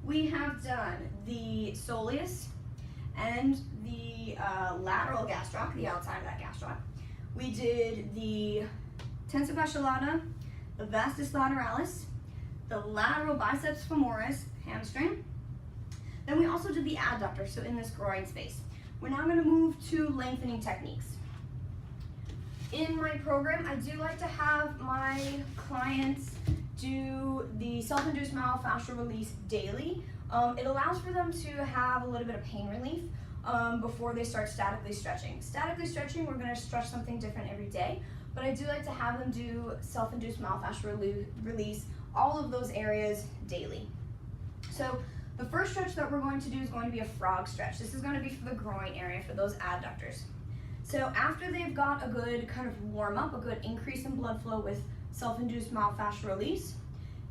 we have done the soleus and the lateral gastroc, the outside of that gastroc. We did the tensor fasciae lata, the vastus lateralis, the lateral biceps femoris, hamstring. Then we also did the adductor, so in this groin space. We're now going to move to lengthening techniques. In my program, I do like to have my clients do the self-induced myofascial release daily. It allows for them to have a little bit of pain relief before they start statically stretching. Statically stretching, we're going to stretch something different every day, but I do like to have them do self-induced myofascial release, all of those areas daily. So the first stretch that we're going to do is going to be a frog stretch. This is going to be for the groin area, for those adductors. So after they've got a good kind of warm up, a good increase in blood flow with self-induced myofascial release,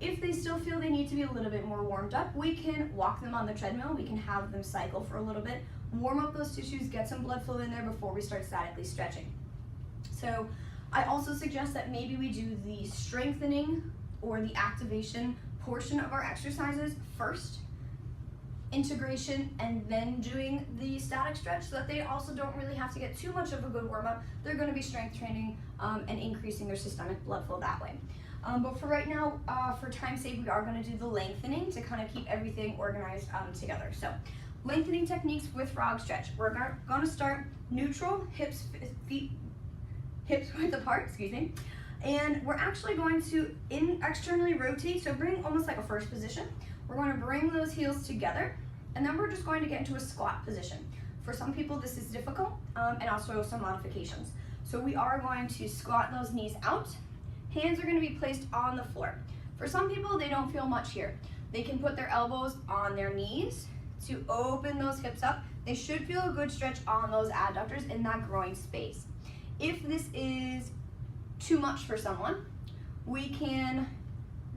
if they still feel they need to be a little bit more warmed up, we can walk them on the treadmill, we can have them cycle for a little bit, warm up those tissues, get some blood flow in there before we start statically stretching. So I also suggest that maybe we do the strengthening or the activation portion of our exercises first, integration, and then doing the static stretch, so that they also don't really have to get too much of a good warm up. They're going to be strength training and increasing their systemic blood flow that way. But for right now, for time's sake, we are going to do the lengthening to kind of keep everything organized together. So lengthening techniques with frog stretch. We're going to start neutral, hips width apart, excuse me. And we're actually going to externally rotate, so bring almost like a first position. We're going to bring those heels together, and then we're just going to get into a squat position. For some people, this is difficult, and also some modifications. So we are going to squat those knees out. Hands are going to be placed on the floor. For some people, they don't feel much here. They can put their elbows on their knees to open those hips up. They should feel a good stretch on those adductors in that groin space. If this is too much for someone, we can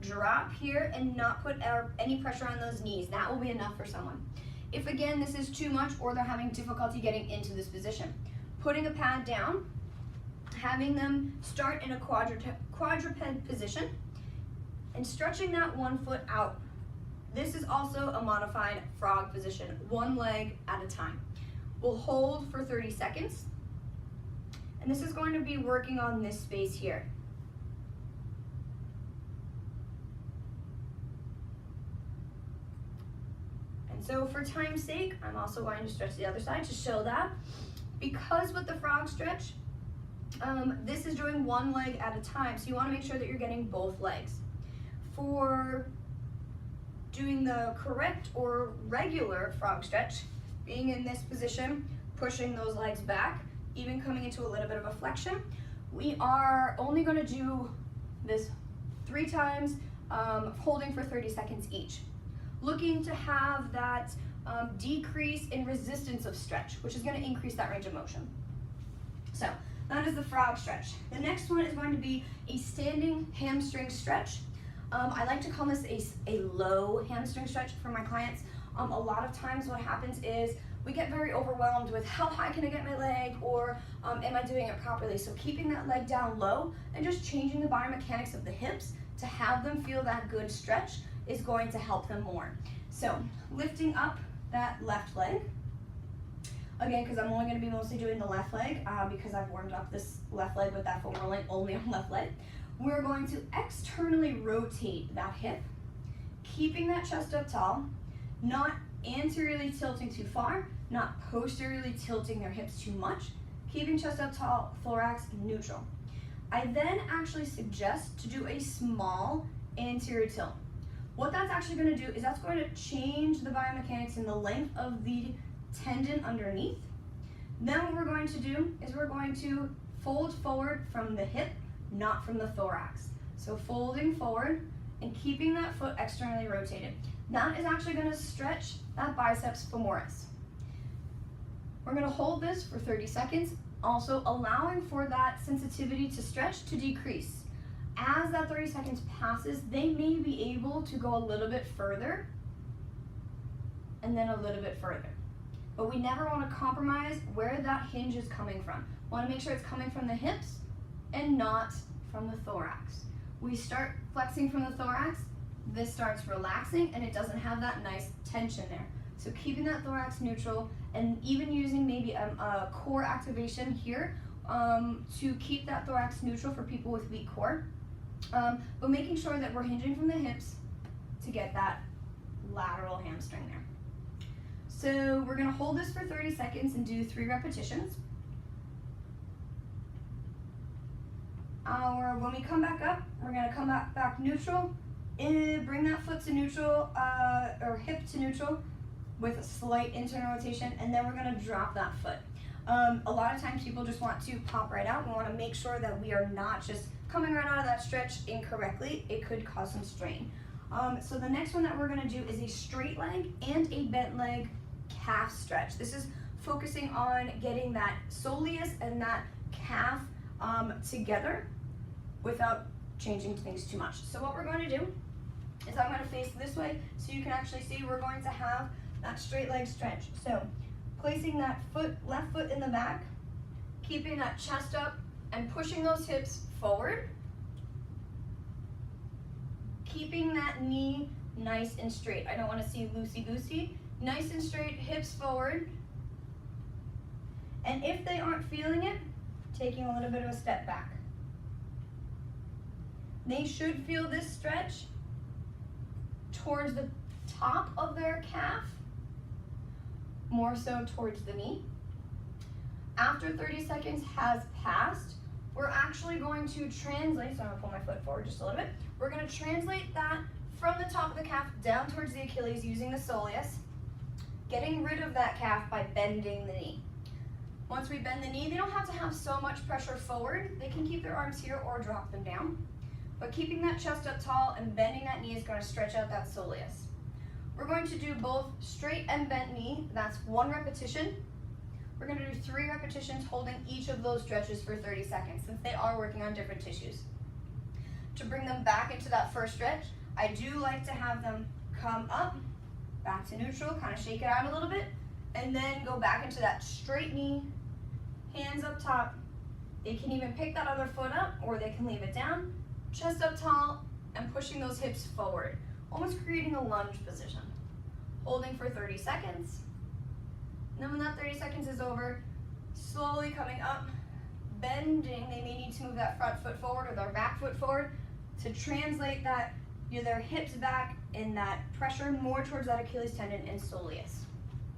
drop here and not put any pressure on those knees. That will be enough for someone. If again this is too much or they're having difficulty getting into this position, putting a pad down, having them start in a quadruped position and stretching that one foot out. This is also a modified frog position, one leg at a time. We'll hold for 30 seconds, and this is going to be working on this space here. And so for time's sake, I'm also going to stretch the other side to show that. Because with the frog stretch, this is doing one leg at a time, so you want to make sure that you're getting both legs. For doing the correct or regular frog stretch, being in this position, pushing those legs back, even coming into a little bit of a flexion, we are only going to do this 3 times, holding for 30 seconds each. Looking to have that decrease in resistance of stretch, which is going to increase that range of motion. So that is the frog stretch. The next one is going to be a standing hamstring stretch. I like to call this a low hamstring stretch for my clients. A lot of times what happens is we get very overwhelmed with how high can I get my leg, or am I doing it properly? So keeping that leg down low and just changing the biomechanics of the hips to have them feel that good stretch is going to help them more. So lifting up that left leg, again, because I'm only going to be mostly doing the left leg because I've warmed up this left leg with that foam rolling only on left leg. We're going to externally rotate that hip, keeping that chest up tall, not anteriorly tilting too far, not posteriorly tilting their hips too much, keeping chest up tall, thorax neutral. I then actually suggest to do a small anterior tilt. What that's actually going to do is that's going to change the biomechanics and the length of the tendon underneath. Then what we're going to do is we're going to fold forward from the hip, not from the thorax. So folding forward and keeping that foot externally rotated. That is actually going to stretch that biceps femoris. We're going to hold this for 30 seconds, also allowing for that sensitivity to stretch to decrease. As that 30 seconds passes, they may be able to go a little bit further and then a little bit further. But we never want to compromise where that hinge is coming from. We want to make sure it's coming from the hips and not from the thorax. We start flexing from the thorax, this starts relaxing and it doesn't have that nice tension there. So keeping that thorax neutral and even using maybe a core activation here to keep that thorax neutral for people with weak core. But making sure that we're hinging from the hips to get that lateral hamstring there. So we're gonna hold this for 30 seconds and do 3 repetitions. When we come back up, we're gonna come back neutral, bring that foot to neutral, or hip to neutral with a slight internal rotation, and then we're gonna drop that foot. A lot of times people just want to pop right out. We wanna make sure that we are not just coming right out of that stretch incorrectly. It could cause some strain. So the next one that we're gonna do is a straight leg and a bent leg calf stretch. This is focusing on getting that soleus and that calf together without changing things too much. So what we're going to do is I'm going to face this way so you can actually see we're going to have that straight leg stretch. So placing that left foot in the back, keeping that chest up and pushing those hips forward, keeping that knee nice and straight. I don't want to see loosey-goosey. Nice and straight, hips forward. And if they aren't feeling it, taking a little bit of a step back. They should feel this stretch towards the top of their calf, more so towards the knee. After 30 seconds has passed, we're actually going to translate, so I'm gonna pull my foot forward just a little bit. We're gonna translate that from the top of the calf down towards the Achilles using the soleus, getting rid of that calf by bending the knee. Once we bend the knee, they don't have to have so much pressure forward. They can keep their arms here or drop them down. But keeping that chest up tall and bending that knee is going to stretch out that soleus. We're going to do both straight and bent knee. That's 1 repetition. We're going to do 3 repetitions holding each of those stretches for 30 seconds since they are working on different tissues. To bring them back into that first stretch, I do like to have them come up, back to neutral, kind of shake it out a little bit, and then go back into that straight knee, hands up top. They can even pick that other foot up or they can leave it down, chest up tall and pushing those hips forward, almost creating a lunge position. Holding for 30 seconds. And then when that 30 seconds is over, slowly coming up, bending. They may need to move that front foot forward or their back foot forward to translate that, their hips back and that pressure more towards that Achilles tendon and soleus.